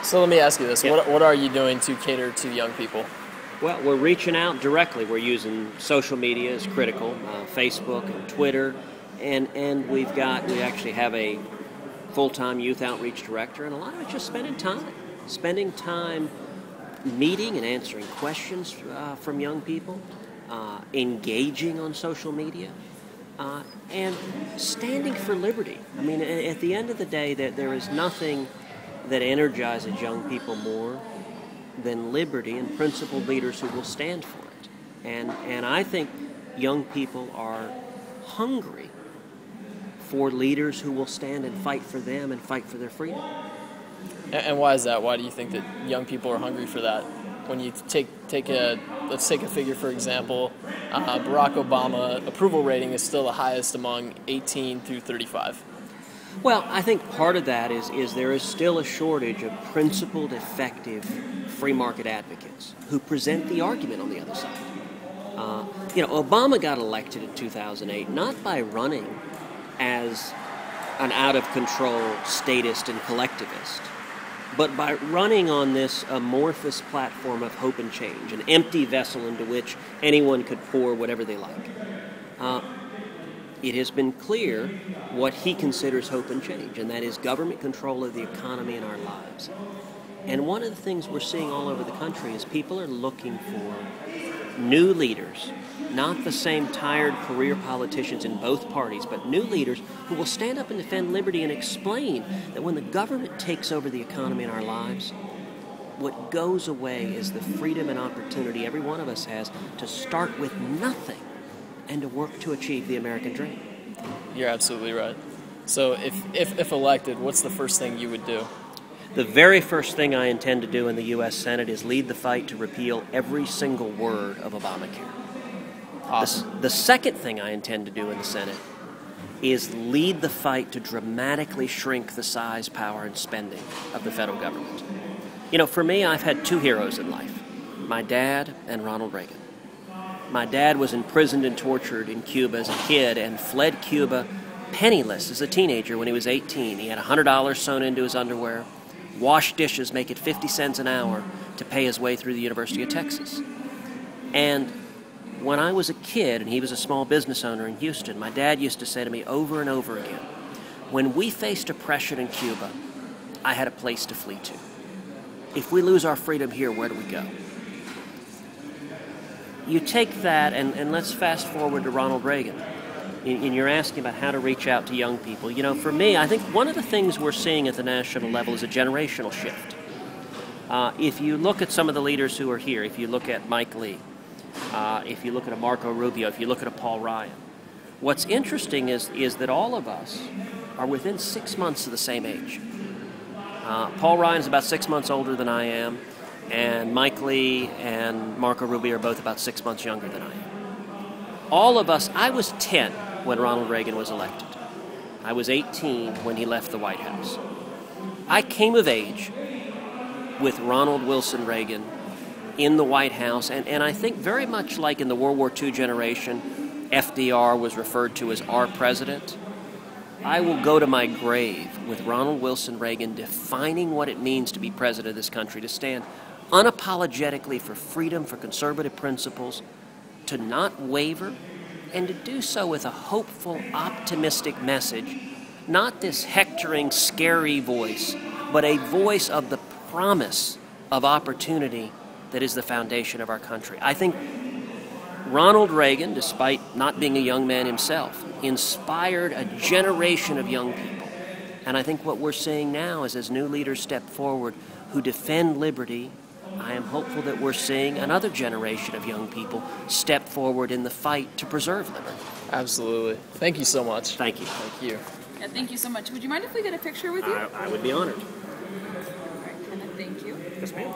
So let me ask you this. Yep. What are you doing to cater to young people? Well, we're reaching out directly. We're using social media as critical, Facebook and Twitter, and we actually have a full-time youth outreach director, and a lot of it's just spending time meeting and answering questions from young people, engaging on social media, and standing for liberty. I mean, at the end of the day, there is nothing that energizes young people more than liberty and principled leaders who will stand for it. And I think young people are hungry for leaders who will stand and fight for them and fight for their freedom. And why is that? Why do you think that young people are hungry for that? When you let's take a figure, for example, Barack Obama approval rating is still the highest among 18 through 35. Well, I think part of that is there is still a shortage of principled, effective free market advocates who present the argument on the other side. Obama got elected in 2008 not by running as an out-of-control statist and collectivist, but by running on this amorphous platform of hope and change, an empty vessel into which anyone could pour whatever they like. It has been clear what he considers hope and change, and that is government control of the economy and our lives. And one of the things we're seeing all over the country is people are looking for new leaders, not the same tired career politicians in both parties, but new leaders who will stand up and defend liberty and explain that when the government takes over the economy and our lives, what goes away is the freedom and opportunity every one of us has to start with nothing and to work to achieve the American dream. You're absolutely right. So if elected, what's the first thing you would do? The very first thing I intend to do in the U.S. Senate is lead the fight to repeal every single word of Obamacare. Awesome. The second thing I intend to do in the Senate is lead the fight to dramatically shrink the size, power, and spending of the federal government. For me, I've had two heroes in life, my dad and Ronald Reagan. My dad was imprisoned and tortured in Cuba as a kid and fled Cuba penniless as a teenager when he was 18. He had $100 sewn into his underwear, washed dishes, make it 50 cents an hour to pay his way through the University of Texas. And when I was a kid and he was a small business owner in Houston, my dad used to say to me over and over again, when we faced oppression in Cuba, I had a place to flee to. If we lose our freedom here, where do we go? You take that, and let's fast forward to Ronald Reagan. And you're asking about how to reach out to young people. For me, I think one of the things we're seeing at the national level is a generational shift. If you look at some of the leaders who are here, if you look at Mike Lee, if you look at a Marco Rubio, if you look at a Paul Ryan, what's interesting is that all of us are within 6 months of the same age. Paul Ryan is about 6 months older than I am, and Mike Lee and Marco Rubio are both about 6 months younger than I am. All of us, I was 10 when Ronald Reagan was elected. I was 18 when he left the White House. I came of age with Ronald Wilson Reagan in the White House, and I think very much like in the World War II generation, FDR was referred to as our president. I will go to my grave with Ronald Wilson Reagan defining what it means to be president of this country, to stand unapologetically for freedom, for conservative principles, to not waver, and to do so with a hopeful, optimistic message, not this hectoring, scary voice, but a voice of the promise of opportunity that is the foundation of our country. I think Ronald Reagan, despite not being a young man himself, inspired a generation of young people. And I think what we're seeing now is as new leaders step forward who defend liberty, I am hopeful that we're seeing another generation of young people step forward in the fight to preserve liberty. Absolutely. Thank you so much. Thank you. Thank you. Yeah, thank you so much. Would you mind if we get a picture with you? I would be honored. All right, and thank you. Yes, ma'am.